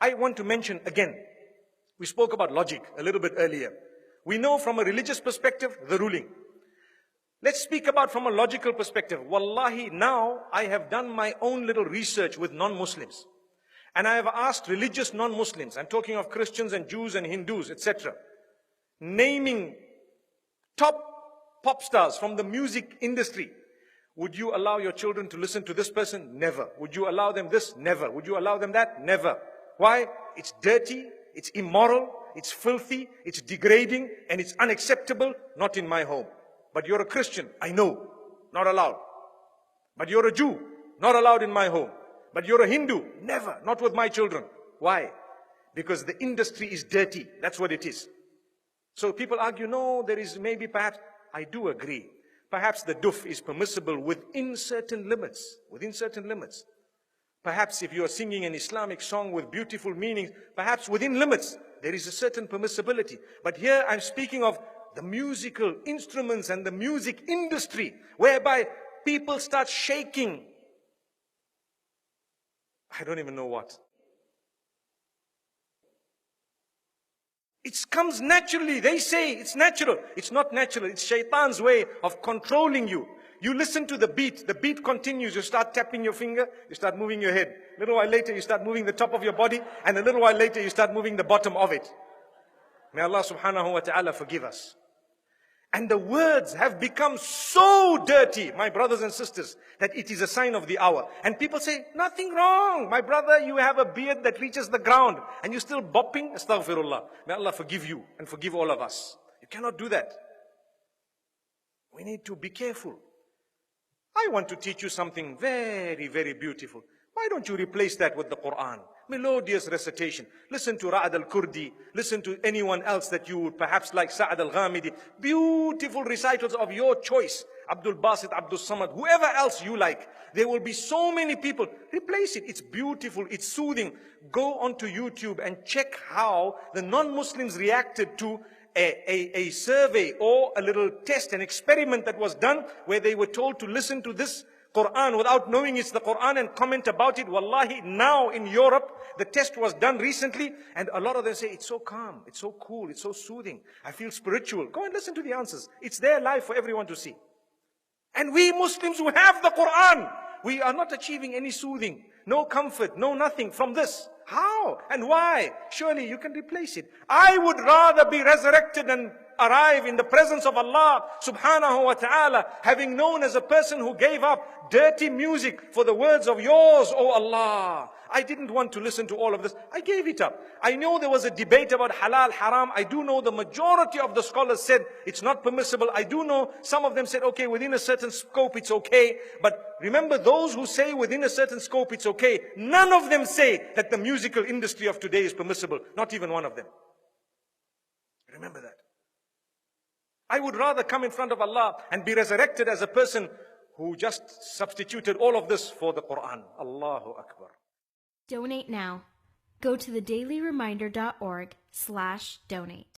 I want to mention again, we spoke about logic a little bit earlier. We know from a religious perspective, the ruling. Let's speak about from a logical perspective. Wallahi, now I have done my own little research with non-Muslims. And I have asked religious non-Muslims, I'm talking of Christians and Jews and Hindus, etc., naming top pop stars from the music industry. Would you allow your children to listen to this person? Never. Would you allow them this? Never. Would you allow them that? Never. Why? It's dirty, it's immoral, it's filthy, it's degrading, and it's unacceptable. Not in my home. But you're a Christian, I know, not allowed. But you're a Jew, not allowed in my home. But you're a Hindu, never, not with my children. Why? Because the industry is dirty, that's what it is. So people argue, no, there is maybe perhaps, I do agree. Perhaps the duf is permissible within certain limits, within certain limits. Perhaps if you are singing an Islamic song with beautiful meanings, perhaps within limits, there is a certain permissibility. But here I'm speaking of the musical instruments and the music industry, whereby people start shaking. I don't even know what. It comes naturally. They say it's natural. It's not natural. It's shaitan's way of controlling you. You listen to the beat continues. You start tapping your finger, you start moving your head. A little while later you start moving the top of your body, and a little while later you start moving the bottom of it. May Allah subhanahu wa ta'ala forgive us. And the words have become so dirty, my brothers and sisters, that it is a sign of the hour. And people say, nothing wrong. My brother, you have a beard that reaches the ground and you're still bopping. Astaghfirullah. May Allah forgive you and forgive all of us. You cannot do that. We need to be careful. I want to teach you something very, very beautiful. Why don't you replace that with the Quran? Melodious recitation. Listen to Ra'ad al-Kurdi. Listen to anyone else that you would perhaps like, Sa'ad al-Ghamidi. Beautiful recitals of your choice. Abdul Basit, Abdul Samad, whoever else you like. There will be so many people. Replace it. It's beautiful. It's soothing. Go onto YouTube and check how the non-Muslims reacted to a survey or a little test, an experiment that was done where they were told to listen to this Quran without knowing it's the Quran and comment about it. Wallahi, now in Europe, the test was done recently and a lot of them say, it's so calm, it's so cool, it's so soothing. I feel spiritual. Go and listen to the answers. It's there live for everyone to see. And we Muslims who have the Quran, we are not achieving any soothing, no comfort, no nothing from this. How and why? Surely you can replace it. I would rather be resurrected and arrive in the presence of Allah subhanahu wa ta'ala, having known as a person who gave up dirty music for the words of yours, O Allah. I didn't want to listen to all of this. I gave it up. I know there was a debate about halal, haram. I do know the majority of the scholars said it's not permissible. I do know some of them said, okay, within a certain scope it's okay. But remember, those who say within a certain scope it's okay, none of them say that the musical industry of today is permissible. Not even one of them. Remember that. I would rather come in front of Allah and be resurrected as a person who just substituted all of this for the Quran. Allahu Akbar. Donate now. Go to thedailyreminder.org/donate.